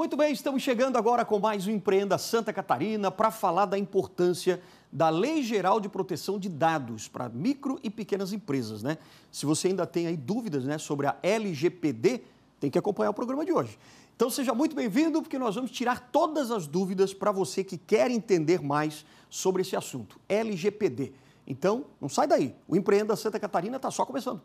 Muito bem, estamos chegando agora com mais um Empreenda Santa Catarina para falar da importância da Lei Geral de Proteção de Dados para micro e pequenas empresas, né? Se você ainda tem aí dúvidas, né, sobre a LGPD, tem que acompanhar o programa de hoje. Então seja muito bem-vindo, porque nós vamos tirar todas as dúvidas para você que quer entender mais sobre esse assunto, LGPD. Então, não sai daí, o Empreenda Santa Catarina está só começando.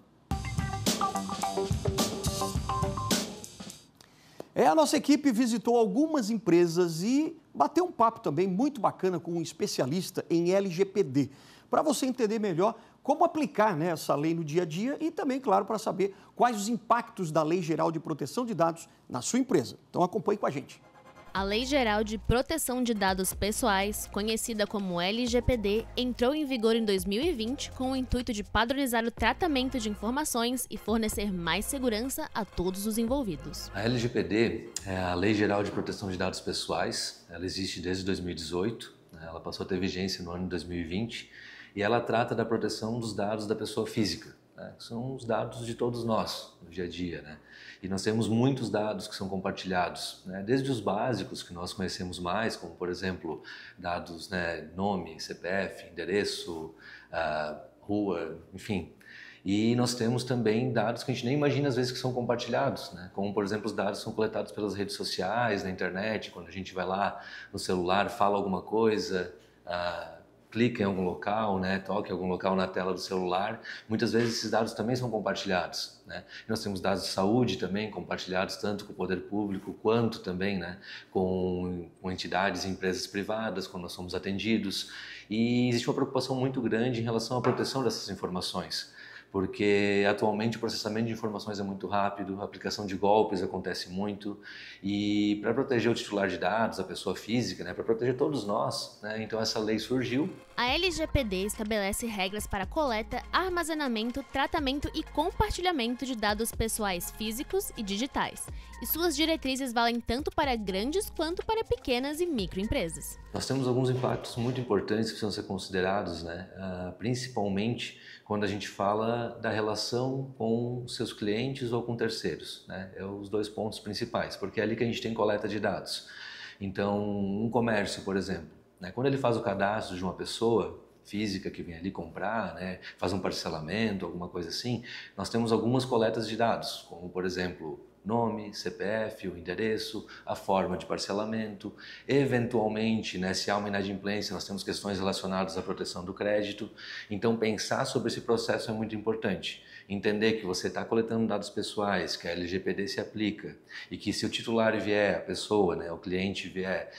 A nossa equipe visitou algumas empresas e bateu um papo também muito bacana com um especialista em LGPD, para você entender melhor como aplicar, né, essa lei no dia a dia e também, claro, para saber quais os impactos da Lei Geral de Proteção de Dados na sua empresa. Então acompanhe com a gente. A Lei Geral de Proteção de Dados Pessoais, conhecida como LGPD, entrou em vigor em 2020 com o intuito de padronizar o tratamento de informações e fornecer mais segurança a todos os envolvidos. A LGPD é a Lei Geral de Proteção de Dados Pessoais. Ela existe desde 2018, ela passou a ter vigência no ano de 2020 e ela trata da proteção dos dados da pessoa física, né? Que são os dados de todos nós no dia a dia, né? E nós temos muitos dados que são compartilhados, né? Desde os básicos que nós conhecemos mais, como por exemplo dados, né, nome, CPF, endereço, rua, enfim. E nós temos também dados que a gente nem imagina às vezes que são compartilhados, né? Como por exemplo os dados que são coletados pelas redes sociais, na internet, quando a gente vai lá no celular, fala alguma coisa, clica em algum local, né, toca em algum local na tela do celular, muitas vezes esses dados também são compartilhados, né? E nós temos dados de saúde também compartilhados tanto com o poder público quanto também, né, com entidades e empresas privadas quando nós somos atendidos. E existe uma preocupação muito grande em relação à proteção dessas informações, porque atualmente o processamento de informações é muito rápido, a aplicação de golpes acontece muito e para proteger o titular de dados, a pessoa física, né, para proteger todos nós, né, então essa lei surgiu. A LGPD estabelece regras para coleta, armazenamento, tratamento e compartilhamento de dados pessoais físicos e digitais. E suas diretrizes valem tanto para grandes quanto para pequenas e microempresas. Nós temos alguns impactos muito importantes que precisam ser considerados, né, principalmente quando a gente fala da relação com seus clientes ou com terceiros, né? É os dois pontos principais, porque é ali que a gente tem coleta de dados. Então, um comércio, por exemplo, né? Quando ele faz o cadastro de uma pessoa física que vem ali comprar, né? Faz um parcelamento, alguma coisa assim, nós temos algumas coletas de dados, como por exemplo, nome, CPF, o endereço, a forma de parcelamento. Eventualmente, né, se há uma inadimplência, nós temos questões relacionadas à proteção do crédito. Então, pensar sobre esse processo é muito importante. Entender que você está coletando dados pessoais, que a LGPD se aplica e que se o titular vier, a pessoa, né, o cliente vier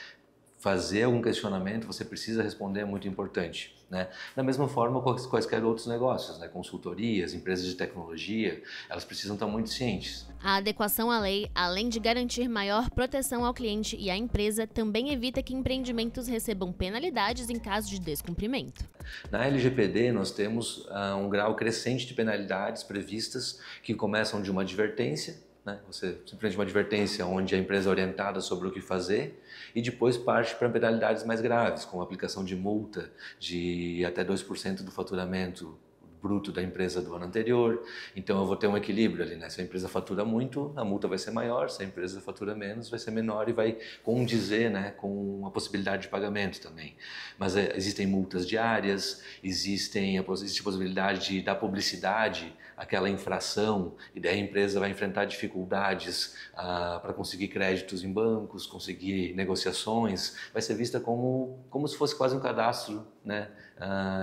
fazer algum questionamento, você precisa responder, é muito importante, né? Da mesma forma, quaisquer outros negócios, né? Consultorias, empresas de tecnologia, elas precisam estar muito cientes. A adequação à lei, além de garantir maior proteção ao cliente e à empresa, também evita que empreendimentos recebam penalidades em caso de descumprimento. Na LGPD, nós temos um grau crescente de penalidades previstas que começam de uma advertência, né? Você simplesmente uma advertência onde a empresa é orientada sobre o que fazer e depois parte para penalidades mais graves, como a aplicação de multa de até 2% do faturamento bruto da empresa do ano anterior. Então eu vou ter um equilíbrio ali, né? Se a empresa fatura muito, a multa vai ser maior, se a empresa fatura menos, vai ser menor e vai condizer, né, com a possibilidade de pagamento também. Mas existem multas diárias, existe a possibilidade de dar publicidade àquela infração e daí a empresa vai enfrentar dificuldades para conseguir créditos em bancos, conseguir negociações, vai ser vista como se fosse quase um cadastro, né,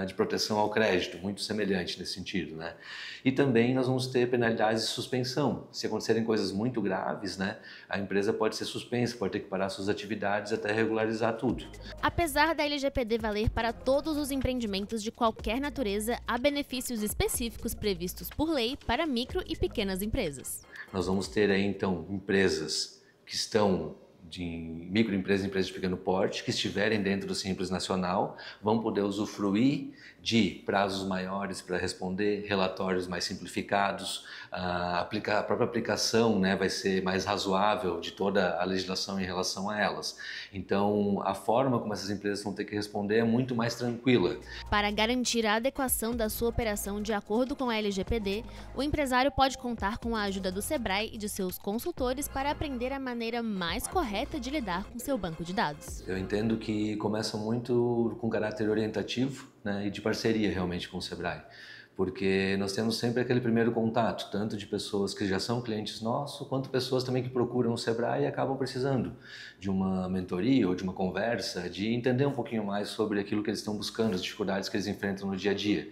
de proteção ao crédito, muito semelhante nesse sentido, né? E também nós vamos ter penalidades de suspensão. Se acontecerem coisas muito graves, né, a empresa pode ser suspensa, pode ter que parar suas atividades até regularizar tudo. Apesar da LGPD valer para todos os empreendimentos de qualquer natureza, há benefícios específicos previstos por lei para micro e pequenas empresas. Nós vamos ter aí, então, empresas que estão de microempresas e empresas de pequeno porte que estiverem dentro do Simples Nacional vão poder usufruir de prazos maiores para responder, relatórios mais simplificados, a própria aplicação, né, vai ser mais razoável de toda a legislação em relação a elas. Então, a forma como essas empresas vão ter que responder é muito mais tranquila. Para garantir a adequação da sua operação de acordo com a LGPD, o empresário pode contar com a ajuda do Sebrae e de seus consultores para aprender a maneira mais correta correta de lidar com seu banco de dados. Eu entendo que começa muito com caráter orientativo, né, e de parceria realmente com o Sebrae. Porque nós temos sempre aquele primeiro contato, tanto de pessoas que já são clientes nossos, quanto pessoas também que procuram o Sebrae e acabam precisando de uma mentoria ou de uma conversa, de entender um pouquinho mais sobre aquilo que eles estão buscando, as dificuldades que eles enfrentam no dia a dia.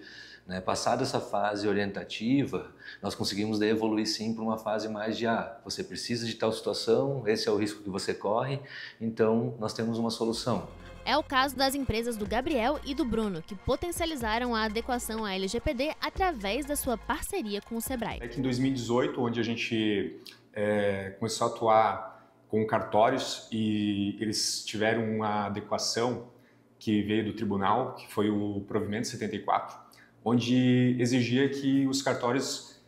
Passada essa fase orientativa, nós conseguimos evoluir sim para uma fase mais de você precisa de tal situação, esse é o risco que você corre, então nós temos uma solução. É o caso das empresas do Gabriel e do Bruno, que potencializaram a adequação à LGPD através da sua parceria com o Sebrae. É que em 2018, onde a gente começou a atuar com cartórios e eles tiveram uma adequação que veio do tribunal, que foi o provimento 74, onde exigia que os cartórios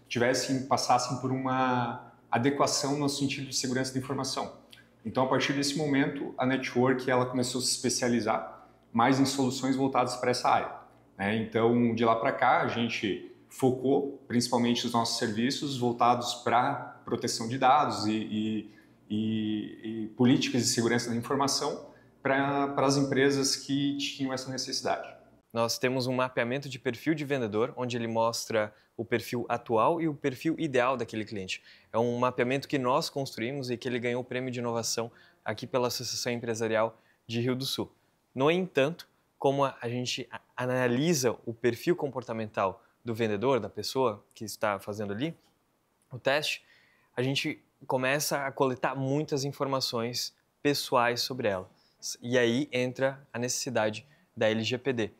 passassem por uma adequação no sentido de segurança da informação. Então, a partir desse momento, a Network ela começou a se especializar mais em soluções voltadas para essa área. Então, de lá para cá, a gente focou principalmente os nossos serviços voltados para proteção de dados e políticas de segurança da informação para as empresas que tinham essa necessidade. Nós temos um mapeamento de perfil de vendedor, onde ele mostra o perfil atual e o perfil ideal daquele cliente. É um mapeamento que nós construímos e que ele ganhou o prêmio de inovação aqui pela Associação Empresarial de Rio do Sul. No entanto, como a gente analisa o perfil comportamental do vendedor, da pessoa que está fazendo ali o teste, a gente começa a coletar muitas informações pessoais sobre ela. E aí entra a necessidade da LGPD.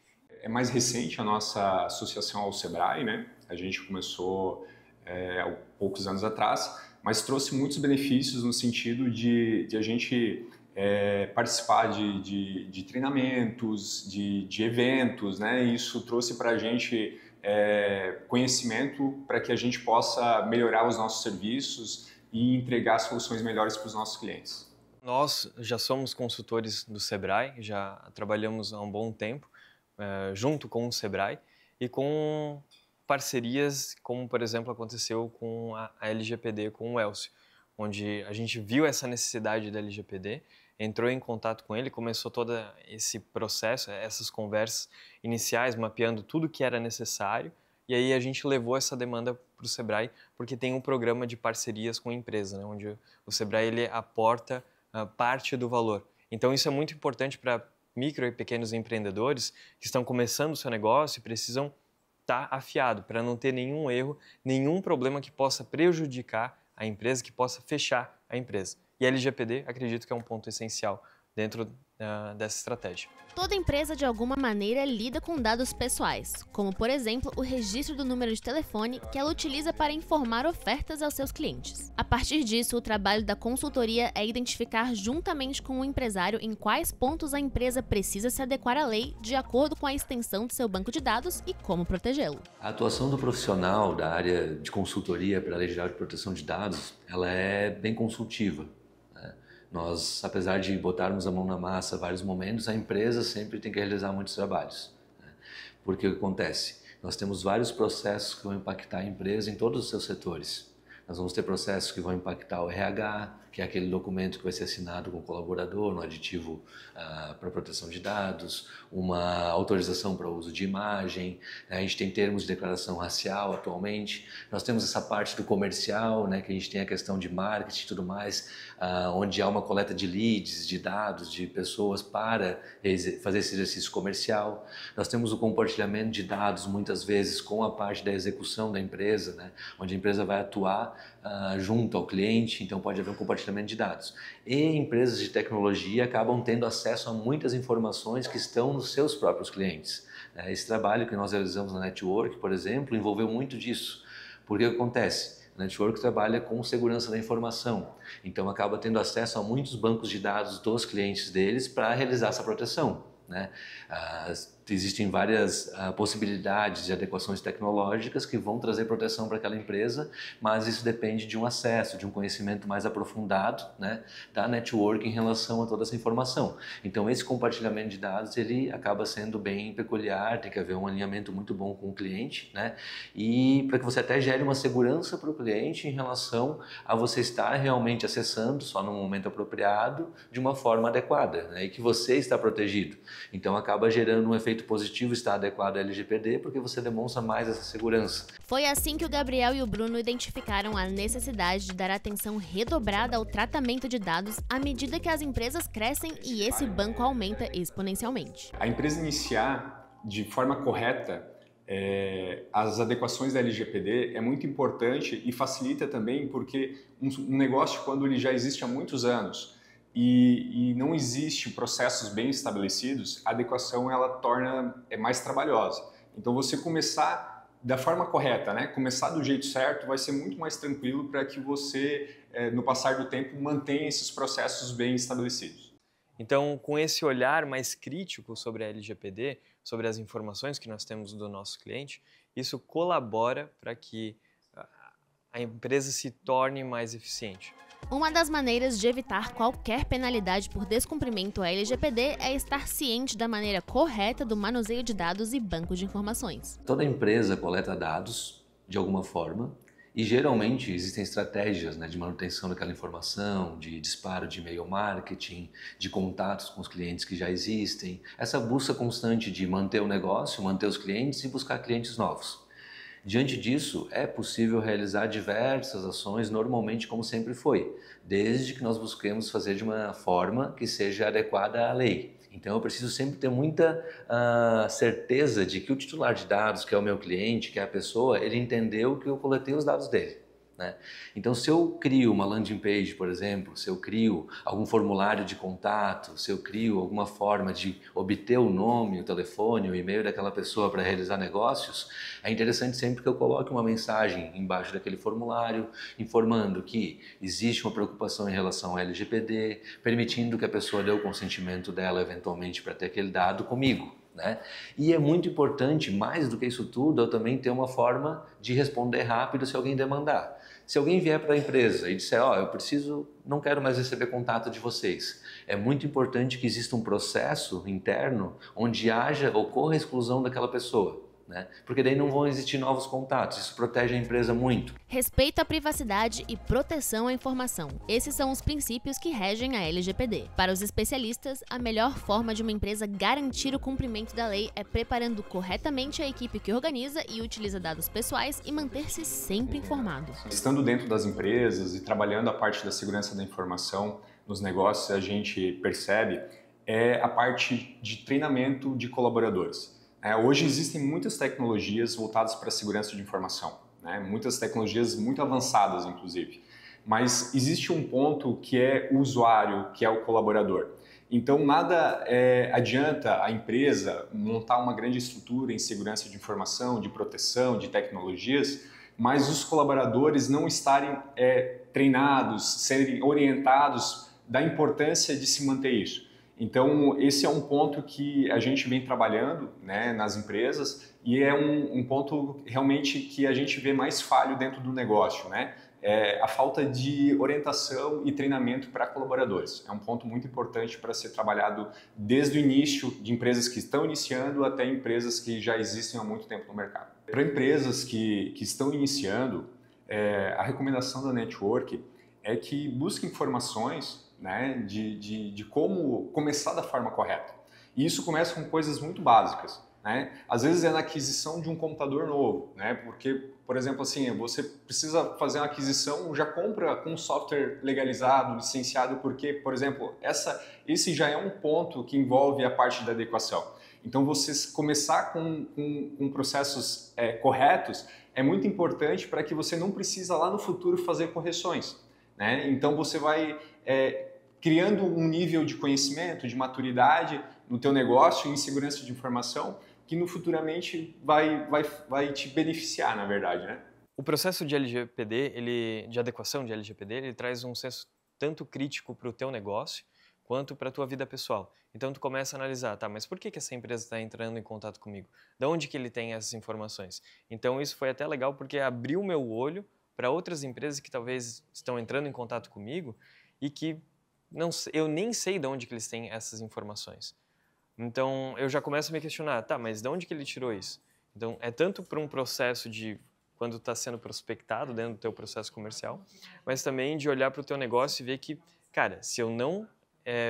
É mais recente a nossa associação ao Sebrae, né? A gente começou há poucos anos atrás, mas trouxe muitos benefícios no sentido de a gente participar de treinamentos, de eventos, né? Isso trouxe para a gente conhecimento para que a gente possa melhorar os nossos serviços e entregar soluções melhores para os nossos clientes. Nós já somos consultores do Sebrae, já trabalhamos há um bom tempo junto com o Sebrae e com parcerias como, por exemplo, aconteceu com a LGPD, com o Elcio, onde a gente viu essa necessidade da LGPD, entrou em contato com ele, começou todo esse processo, essas conversas iniciais, mapeando tudo que era necessário, e aí a gente levou essa demanda para o Sebrae, porque tem um programa de parcerias com a empresa, né, onde o Sebrae ele aporta parte do valor. Então isso é muito importante para micro e pequenos empreendedores que estão começando o seu negócio e precisam estar afiado para não ter nenhum erro, nenhum problema que possa prejudicar a empresa, que possa fechar a empresa. E a LGPD, acredito que é um ponto essencial dentro dessa estratégia. Toda empresa, de alguma maneira, lida com dados pessoais, como, por exemplo, o registro do número de telefone que ela utiliza para informar ofertas aos seus clientes. A partir disso, o trabalho da consultoria é identificar juntamente com o empresário em quais pontos a empresa precisa se adequar à lei de acordo com a extensão do seu banco de dados e como protegê-lo. A atuação do profissional da área de consultoria para a Lei Geral de Proteção de Dados, ela é bem consultiva. Nós, apesar de botarmos a mão na massa em vários momentos, a empresa sempre tem que realizar muitos trabalhos. Porque o que acontece? Nós temos vários processos que vão impactar a empresa em todos os seus setores. Nós vamos ter processos que vão impactar o RH, que é aquele documento que vai ser assinado com o colaborador, no aditivo para proteção de dados, uma autorização para o uso de imagem, a gente tem termos de declaração racial atualmente, nós temos essa parte do comercial, né, que a gente tem a questão de marketing e tudo mais, onde há uma coleta de leads, de dados, de pessoas para fazer esse exercício comercial. Nós temos o compartilhamento de dados, muitas vezes, com a parte da execução da empresa, né, onde a empresa vai atuar junto ao cliente, então pode haver um compartilhamento de dados. E empresas de tecnologia acabam tendo acesso a muitas informações que estão nos seus próprios clientes. Esse trabalho que nós realizamos na Network, por exemplo, envolveu muito disso. Porque o que acontece? A Network trabalha com segurança da informação, então acaba tendo acesso a muitos bancos de dados dos clientes deles para realizar essa proteção. existem várias possibilidades de adequações tecnológicas que vão trazer proteção para aquela empresa, mas isso depende de um acesso, de um conhecimento mais aprofundado, né, da network em relação a toda essa informação. Então esse compartilhamento de dados ele acaba sendo bem peculiar, tem que haver um alinhamento muito bom com o cliente, né, e para que você até gere uma segurança para o cliente em relação a você estar realmente acessando só no momento apropriado de uma forma adequada, né, e que você está protegido. Então acaba gerando um efeito positivo estar adequado à LGPD porque você demonstra mais essa segurança. Foi assim que o Gabriel e o Bruno identificaram a necessidade de dar atenção redobrada ao tratamento de dados à medida que as empresas crescem e esse banco aumenta exponencialmente. A empresa iniciar de forma correta as adequações da LGPD é muito importante e facilita também porque um negócio, quando ele já existe há muitos anos, e não existe processos bem estabelecidos, a adequação ela torna mais trabalhosa. Então você começar da forma correta, né? Começar do jeito certo vai ser muito mais tranquilo para que você, no passar do tempo, mantenha esses processos bem estabelecidos. Então, com esse olhar mais crítico sobre a LGPD, sobre as informações que nós temos do nosso cliente, isso colabora para que a empresa se torne mais eficiente. Uma das maneiras de evitar qualquer penalidade por descumprimento à LGPD é estar ciente da maneira correta do manuseio de dados e banco de informações. Toda empresa coleta dados de alguma forma e geralmente existem estratégias, né, de manutenção daquela informação, de disparo de e-mail marketing, de contatos com os clientes que já existem. Essa busca constante de manter o negócio, manter os clientes e buscar clientes novos. Diante disso, é possível realizar diversas ações, normalmente como sempre foi, desde que nós busquemos fazer de uma forma que seja adequada à lei. Então eu preciso sempre ter muita certeza de que o titular de dados, que é o meu cliente, que é a pessoa, ele entendeu que eu coletei os dados dele, né? Então se eu crio uma landing page, por exemplo, se eu crio algum formulário de contato, se eu crio alguma forma de obter o nome, o telefone, o e-mail daquela pessoa para realizar negócios, é interessante sempre que eu coloque uma mensagem embaixo daquele formulário, informando que existe uma preocupação em relação ao LGPD, permitindo que a pessoa dê o consentimento dela eventualmente para ter aquele dado comigo, né? E é muito importante, mais do que isso tudo, eu também ter uma forma de responder rápido se alguém demandar. Se alguém vier para a empresa e disser, não quero mais receber contato de vocês, é muito importante que exista um processo interno onde ocorra a exclusão daquela pessoa, né? Porque daí não vão existir novos contatos, isso protege a empresa muito. Respeito à privacidade e proteção à informação. Esses são os princípios que regem a LGPD. Para os especialistas, a melhor forma de uma empresa garantir o cumprimento da lei é preparando corretamente a equipe que organiza e utiliza dados pessoais e manter-se sempre informado. Estando dentro das empresas e trabalhando a parte da segurança da informação nos negócios, a gente percebe a parte de treinamento de colaboradores. Hoje existem muitas tecnologias voltadas para a segurança de informação, né? Muitas tecnologias muito avançadas, inclusive. Mas existe um ponto que é o usuário, que é o colaborador. Então, nada adianta a empresa montar uma grande estrutura em segurança de informação, de proteção, de tecnologias, mas os colaboradores não estarem treinados, serem orientados da importância de se manter isso. Então, esse é um ponto que a gente vem trabalhando, né, nas empresas e é um ponto realmente que a gente vê mais falho dentro do negócio, né? A falta de orientação e treinamento para colaboradores. É um ponto muito importante para ser trabalhado desde o início de empresas que estão iniciando até empresas que já existem há muito tempo no mercado. Para empresas que estão iniciando, a recomendação da Network é que busque informações, né, de como começar da forma correta. E isso começa com coisas muito básicas, né? Às vezes é na aquisição de um computador novo, né? Porque, por exemplo, assim, você precisa fazer uma aquisição, já compra com um software legalizado, licenciado, porque, por exemplo, esse já é um ponto que envolve a parte da adequação. Então, você começar com processos corretos é muito importante para que você não precisa lá no futuro fazer correções, né? Então, você vai criando um nível de conhecimento, de maturidade no teu negócio em segurança de informação que no futuramente vai te beneficiar, na verdade, né? O processo de LGPD, de adequação de LGPD, ele traz um senso tanto crítico para o teu negócio, quanto para a tua vida pessoal. Então, tu começa a analisar, tá, mas por que essa empresa está entrando em contato comigo? De onde que ele tem essas informações? Então, isso foi até legal porque abriu o meu olho para outras empresas que talvez estão entrando em contato comigo e que eu nem sei de onde que eles têm essas informações. Então, eu já começo a me questionar, tá, mas de onde que ele tirou isso? Então, é tanto para um processo de quando está sendo prospectado dentro do teu processo comercial, mas também de olhar para o teu negócio e ver que, cara, se eu não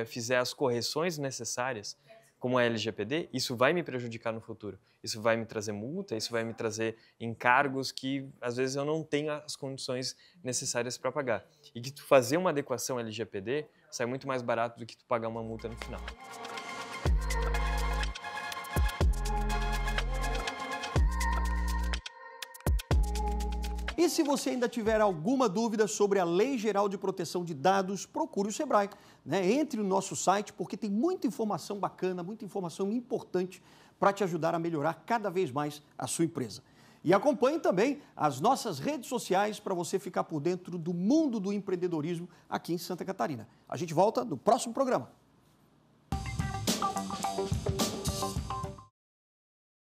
fizer as correções necessárias, como a LGPD, isso vai me prejudicar no futuro. Isso vai me trazer multa, isso vai me trazer encargos que, às vezes, eu não tenho as condições necessárias para pagar. E que tu fazer uma adequação LGPD sai muito mais barato do que tu pagar uma multa no final. E se você ainda tiver alguma dúvida sobre a Lei Geral de Proteção de Dados, procure o Sebrae. Entre no nosso site, porque tem muita informação bacana, muita informação importante para te ajudar a melhorar cada vez mais a sua empresa. E acompanhe também as nossas redes sociais para você ficar por dentro do mundo do empreendedorismo aqui em Santa Catarina. A gente volta no próximo programa.